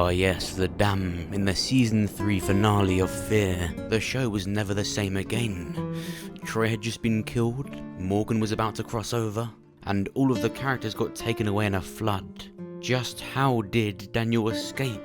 Ah yes, the dam in the season 3 finale of Fear. The show was never the same again. Troy had just been killed, Morgan was about to cross over, and all of the characters got taken away in a flood. Just how did Daniel escape?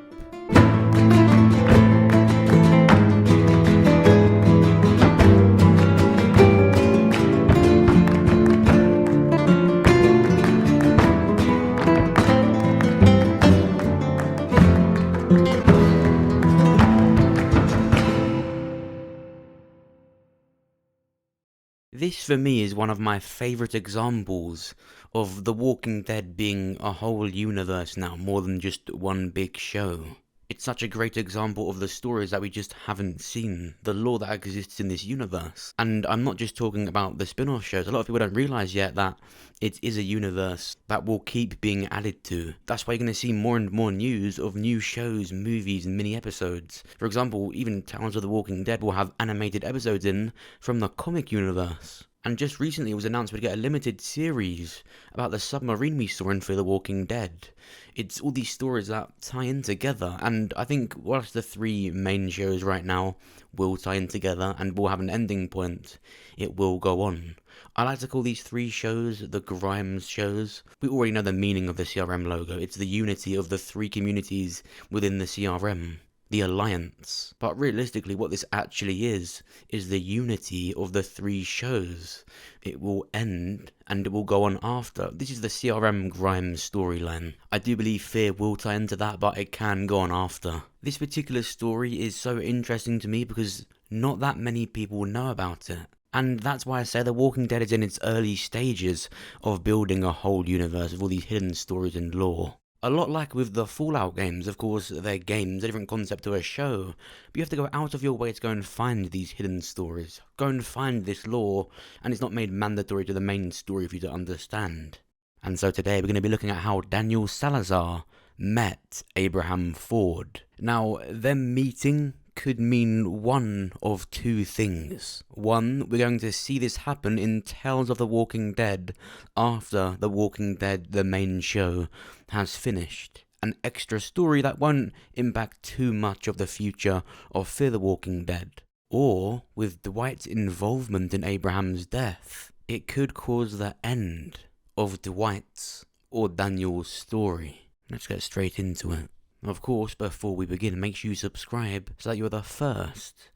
This for me is one of my favourite examples of The Walking Dead being a whole universe now, more than just one big show. It's such a great example of the stories that we just haven't seen, the lore that exists in this universe. And I'm not just talking about the spin-off shows, a lot of people don't realise yet that it is a universe that will keep being added to. That's why you're going to see more and more news of new shows, movies and mini episodes. For example, even Tales of the Walking Dead will have animated episodes in from the comic universe. And just recently it was announced we'd get a limited series about the submarine we saw in Fear the Walking Dead. It's all these stories that tie in together, and I think whilst the three main shows right now will tie in together and will have an ending point, it will go on. I like to call these three shows the Grimes shows. We already know the meaning of the CRM logo. It's the unity of the three communities within the CRM. The Alliance. But realistically what this actually is the unity of the three shows. It will end and it will go on after. This is the CRM Grimes storyline. I do believe Fear will tie into that, but it can go on after. This particular story is so interesting to me because not that many people know about it. And that's why I say The Walking Dead is in its early stages of building a whole universe with all these hidden stories and lore. A lot like with the Fallout games, of course, they're games, a different concept to a show, but you have to go out of your way to go and find these hidden stories, go and find this lore, and it's not made mandatory to the main story for you to understand. And so today we're going to be looking at how Daniel Salazar met Abraham Ford. Now, them meeting could mean one of two things. One, we're going to see this happen in Tales of the Walking Dead after The Walking Dead, the main show, has finished. An extra story that won't impact too much of the future of Fear the Walking Dead. Or, with Dwight's involvement in Abraham's death, it could cause the end of Dwight's or Daniel's story. Let's get straight into it. Of course, before we begin, make sure you subscribe so that you're the first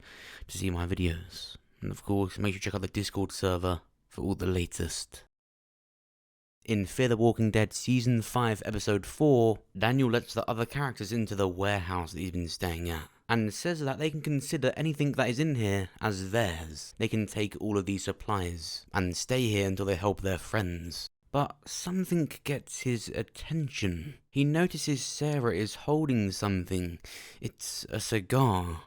to see my videos. And of course, make sure you check out the Discord server for all the latest. In Fear the Walking Dead Season 5 Episode 4, Daniel lets the other characters into the warehouse that he's been staying at, and says that they can consider anything that is in here as theirs. They can take all of these supplies and stay here until they help their friends. But something gets his attention. He notices Sarah is holding something. It's a cigar.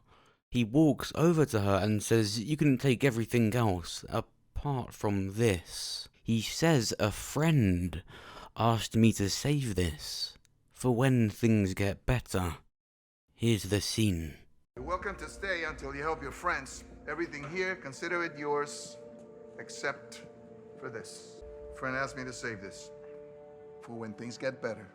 He walks over to her and says, "You can take everything else, apart from this." He says a friend asked me to save this, for when things get better. Here's the scene. You're welcome to stay until you help your friends. Everything here, consider it yours, except for this. Friend asked me to save this for when things get better.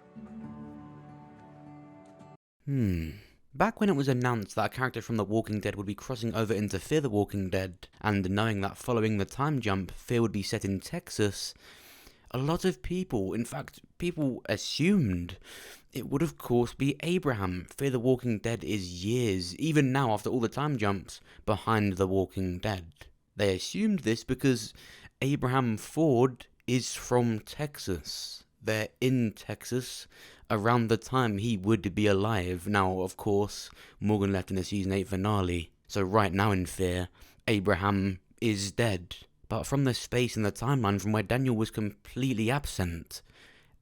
Back when it was announced that a character from The Walking Dead would be crossing over into Fear the Walking Dead, and knowing that following the time jump, Fear would be set in Texas, a lot of people, in fact, people assumed it would of course be Abraham. Fear the Walking Dead is years, even now after all the time jumps, behind The Walking Dead. They assumed this because Abraham Ford is from Texas. They're in Texas around the time he would be alive. Now, of course, Morgan left in the Season 8 finale, so right now in Fear, Abraham is dead. But from the space in the timeline from where Daniel was completely absent,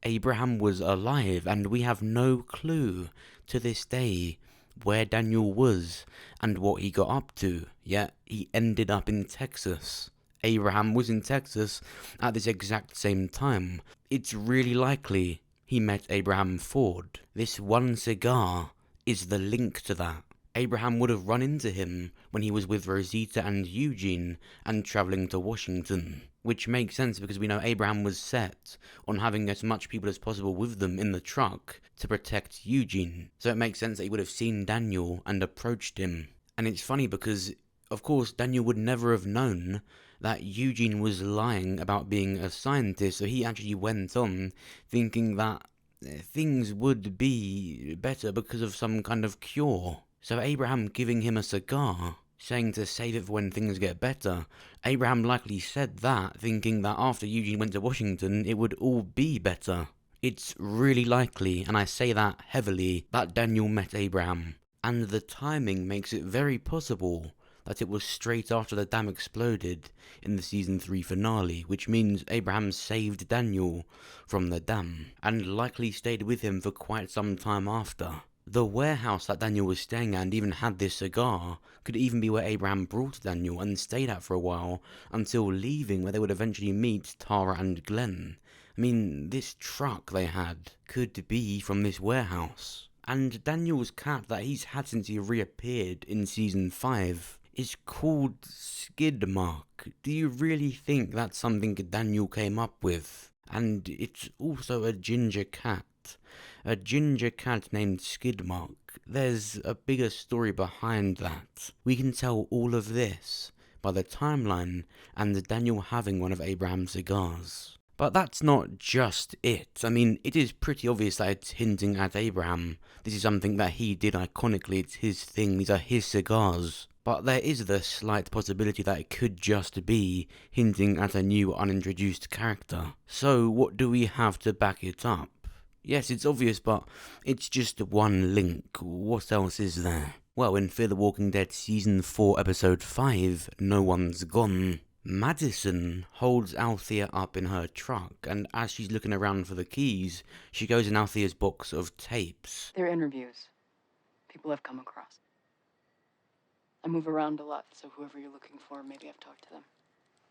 Abraham was alive, and we have no clue to this day where Daniel was and what he got up to, yet he ended up in Texas. Abraham was in Texas at this exact same time. It's really likely he met Abraham Ford. This one cigar is the link to that. Abraham would have run into him when he was with Rosita and Eugene and travelling to Washington. Which makes sense because we know Abraham was set on having as much people as possible with them in the truck to protect Eugene. So it makes sense that he would have seen Daniel and approached him. And it's funny because, of course, Daniel would never have known that Eugene was lying about being a scientist, so he actually went on thinking that things would be better because of some kind of cure. So Abraham giving him a cigar, saying to save it for when things get better, Abraham likely said that thinking that after Eugene went to Washington it would all be better. It's really likely, and I say that heavily, that Daniel met Abraham. And the timing makes it very possible that it was straight after the dam exploded in the season 3 finale, which means Abraham saved Daniel from the dam, and likely stayed with him for quite some time after. The warehouse that Daniel was staying at and even had this cigar could even be where Abraham brought Daniel and stayed at for a while until leaving, where they would eventually meet Tara and Glenn. I mean, this truck they had could be from this warehouse. And Daniel's cat that he's had since he reappeared in season 5 is called Skid Mark. Do you really think that's something Daniel came up with? And it's also a ginger cat. A ginger cat named Skid Mark. There's a bigger story behind that. We can tell all of this by the timeline and Daniel having one of Abraham's cigars. But that's not just it. I mean, it is pretty obvious that it's hinting at Abraham. This is something that he did iconically, it's his thing, these are his cigars. But there is the slight possibility that it could just be hinting at a new unintroduced character. So what do we have to back it up? Yes, it's obvious, but it's just one link. What else is there? Well, in Fear the Walking Dead Season 4 Episode 5, No One's Gone, Madison holds Althea up in her truck, and as she's looking around for the keys, she goes in Althea's box of tapes. They're interviews. People I've come across. I move around a lot, so whoever you're looking for, maybe I've talked to them.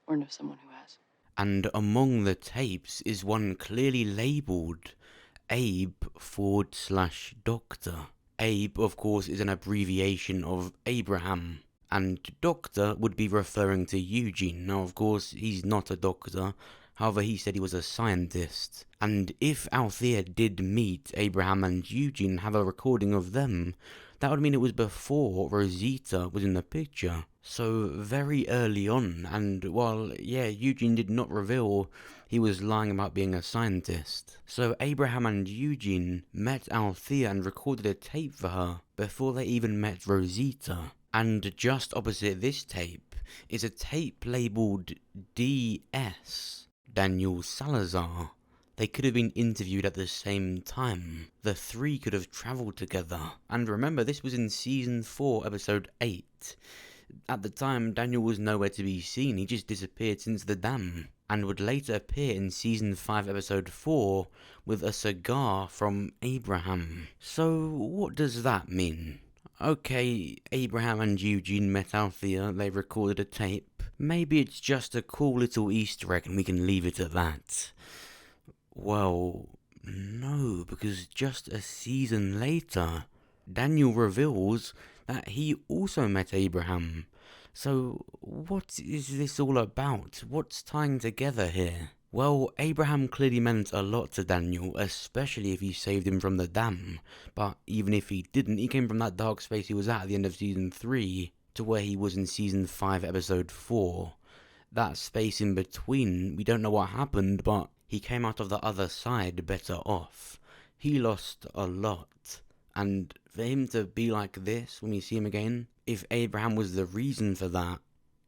Or know someone who has. And among the tapes is one clearly labelled Abe/Doctor. Abe, of course, is an abbreviation of Abraham, and Doctor would be referring to Eugene. Now, of course, he's not a doctor, however, he said he was a scientist. And if Althea did meet Abraham and Eugene, have a recording of them, that would mean it was before Rosita was in the picture. So very early on, and while, Eugene did not reveal he was lying about being a scientist. So Abraham and Eugene met Althea and recorded a tape for her before they even met Rosita. And just opposite this tape is a tape labelled DS, Daniel Salazar. They could have been interviewed at the same time. The three could have travelled together. And remember, this was in Season 4, Episode 8. At the time, Daniel was nowhere to be seen. He just disappeared since the dam. And would later appear in Season 5, Episode 4 with a cigar from Abraham. So, what does that mean? Okay, Abraham and Eugene met Althea, they recorded a tape. Maybe it's just a cool little Easter egg and we can leave it at that. Well, no, because just a season later, Daniel reveals that he also met Abraham. So, what is this all about? What's tying together here? Well, Abraham clearly meant a lot to Daniel, especially if he saved him from the dam. But even if he didn't, he came from that dark space he was at the end of Season 3 to where he was in Season 5, Episode 4. That space in between, we don't know what happened, but he came out of the other side better off. He lost a lot. And for him to be like this when we see him again, if Abraham was the reason for that,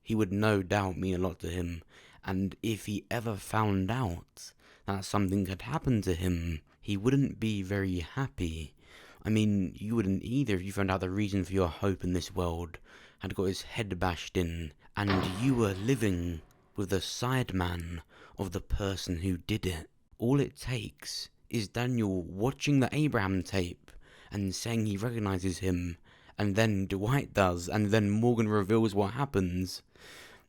he would no doubt mean a lot to him. And if he ever found out that something had happened to him, he wouldn't be very happy. I mean, you wouldn't either if you found out the reason for your hope in this world had got his head bashed in, and you were living with the sideman of the person who did it. All it takes is Daniel watching the Abraham tape and saying he recognizes him, and then Dwight does, and then Morgan reveals what happens,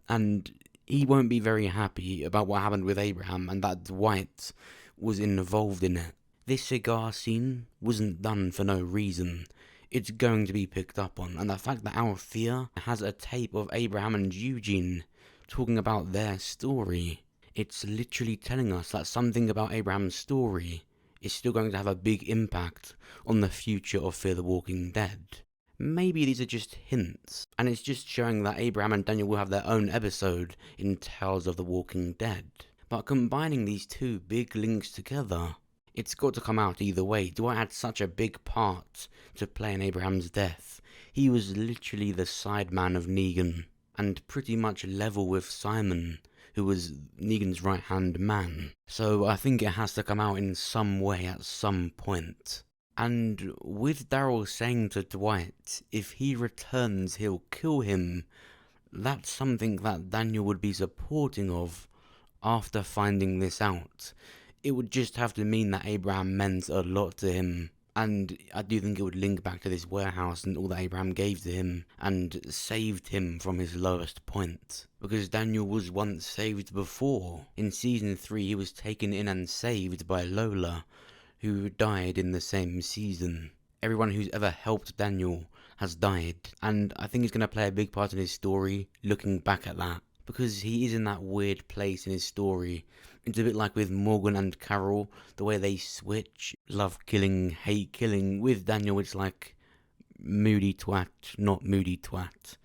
and he won't be very happy about what happened with Abraham and that Dwight was involved in it. This cigar scene wasn't done for no reason. it's going to be picked up on. And the fact that Althea has a tape of Abraham and Eugene talking about their story, it's literally telling us that something about Abraham's story is still going to have a big impact on the future of Fear the Walking Dead. Maybe these are just hints, and it's just showing that Abraham and Daniel will have their own episode in Tales of the Walking Dead. But combining these two big links together, it's got to come out either way. Dwight had such a big part to play in Abraham's death. He was literally the sideman of Negan, and pretty much level with Simon, who was Negan's right-hand man. So I think it has to come out in some way at some point. And with Daryl saying to Dwight, if he returns, he'll kill him, that's something that Daniel would be supporting of after finding this out. It would just have to mean that Abraham meant a lot to him. And I do think it would link back to this warehouse and all that Abraham gave to him and saved him from his lowest point. Because Daniel was once saved before. In season 3 he was taken in and saved by Lola, who died in the same season. Everyone who's ever helped Daniel has died, and I think it's going to play a big part in his story, looking back at that, because he is in that weird place in his story. It's a bit like with Morgan and Carol, the way they switch, love killing, hate killing. With Daniel it's like moody twat, not moody twat.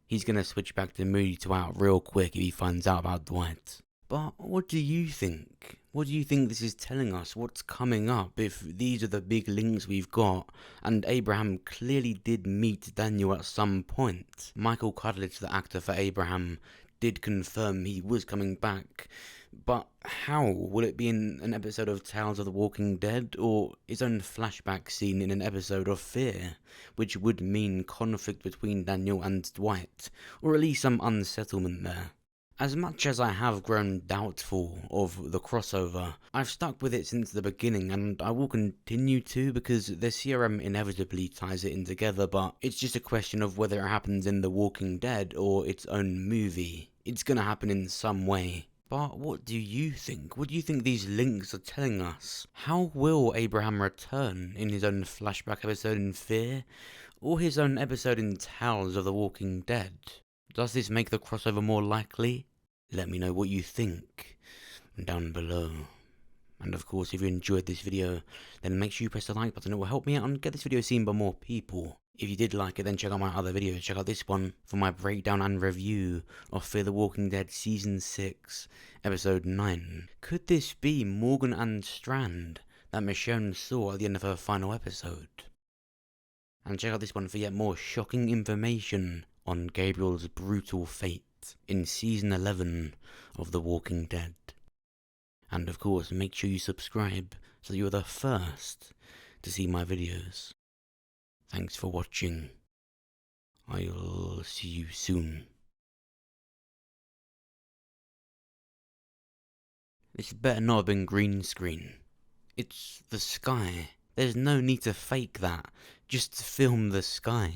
He's going to switch back to moody twat real quick if he finds out about Dwight. But what do you think? What do you think this is telling us? What's coming up if these are the big links we've got, and Abraham clearly did meet Daniel at some point? Michael Cudlitz, the actor for Abraham, did confirm he was coming back, but how? Will it be in an episode of Tales of the Walking Dead, or his own flashback scene in an episode of Fear, which would mean conflict between Daniel and Dwight, or at least some unsettlement there? As much as I have grown doubtful of the crossover, I've stuck with it since the beginning, and I will continue to, because the CRM inevitably ties it in together, but it's just a question of whether it happens in The Walking Dead or its own movie. It's gonna happen in some way. But what do you think? What do you think these links are telling us? How will Abraham return in his own flashback episode in Fear, or his own episode in Tales of the Walking Dead? Does this make the crossover more likely? Let me know what you think down below. And of course, if you enjoyed this video, then make sure you press the like button. It will help me out and get this video seen by more people. If you did like it, then check out my other videos. Check out this one for my breakdown and review of Fear the Walking Dead Season 6, Episode 9. Could this be Morgan and Strand that Michonne saw at the end of her final episode? And check out this one for yet more shocking information on Gabriel's brutal fate in Season 11 of The Walking Dead. And of course, make sure you subscribe so that you're the first to see my videos. Thanks for watching. I'll see you soon. This better not have been green screen. It's the sky. There's no need to fake that. Just film the sky.